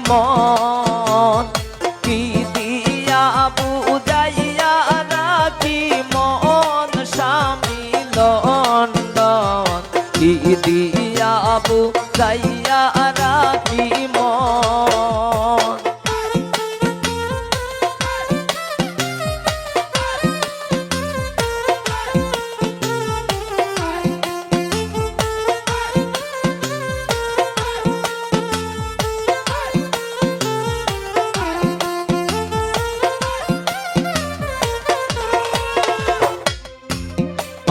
মন কি দিয়া বুঝাইয়া রাখি মন স্বামী লন্ডন কি দিয়া বুঝাইয়া রাখি মন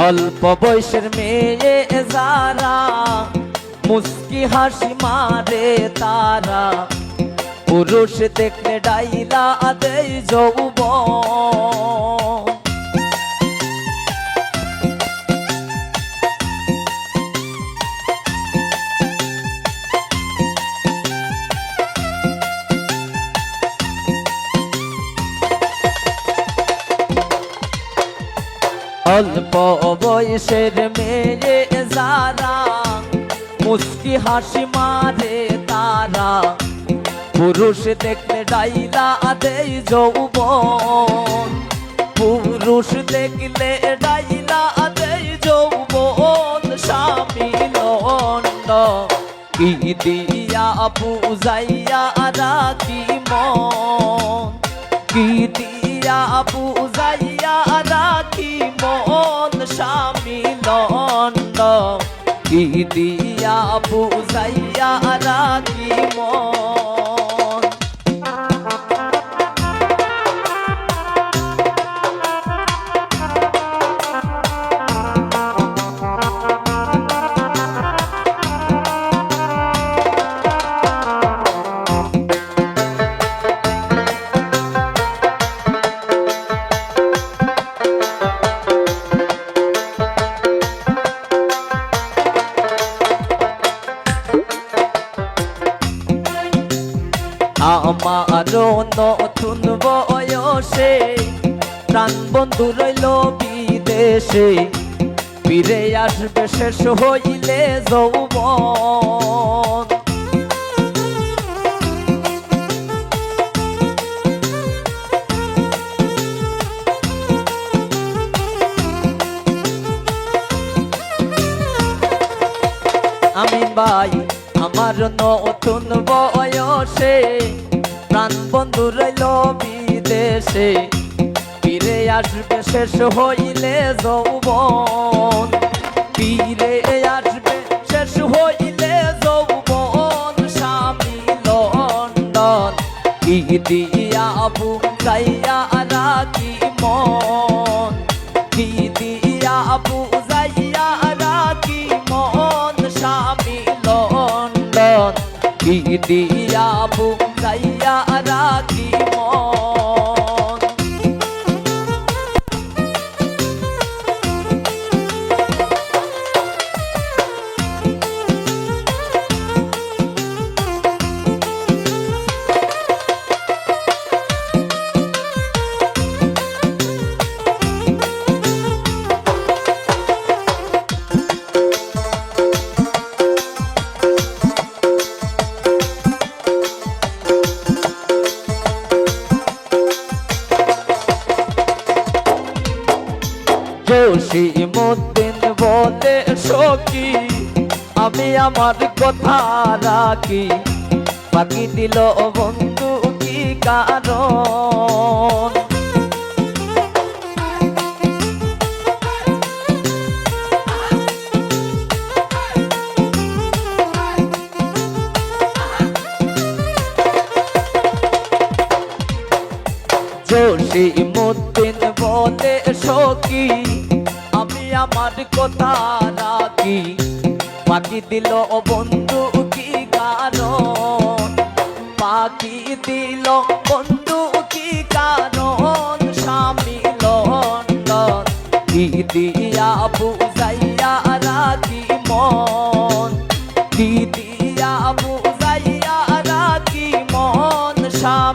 অল্প বয়সের মেয়ে যারা মুস্কি হাসি মারে তারা পুরুষ দেখলে ডাইলা দেয় যৌবন অল্প বয়সের মেয়ে যারা মুস্কি হাসি মারে তারা পুরুষ দেখলে ডাইলা দেয় যৌবন পুরুষ দেখলে ডাইলা দেয় যৌবন স্বামী লন্ডন কি দিয়া বুঝাইয়া রাখি মন কি দিয়া বুঝাইয়া রাখি মন স্বামী লন্ডন কি দিয়া বুঝাইয়া রাখি মন আমারও নতুন বয়সে প্রাণ বন্ধু রইল বিদেশে ফিরে আসবে শেষ হইলে যৌবন আমিন ভাই আমার নতুন বয়সে প্রাণ বন্ধু রইল বিদেশে ফিরে আসবে শেষ হইলে যৌবন ফিরে আসবে শেষ হইলে যৌবন স্বামী লন্ডন কি দিয়া বুঝাইয়া রাখি মন কি দিয়া বুঝাইয়া রাখি মন স্বামী লন্ডন কি দিয়া বুঝাইয়া রাখি মন জসীমউদ্দিন বলে সখী আমি আমার কথা রাখি বাকি দিল বন্ধু কি কারণ জসীমউদ্দিন বলে সখী আমি আমার কথা রাখি বাকি দিল বন্ধু কি কারণ বাকি দিল বন্ধু কি কারণ স্বামী লন্ডন কি দিয়া বুঝাইয়া রাখি মন কি দিয়া বুঝাইয়া রাখি মন স্বামী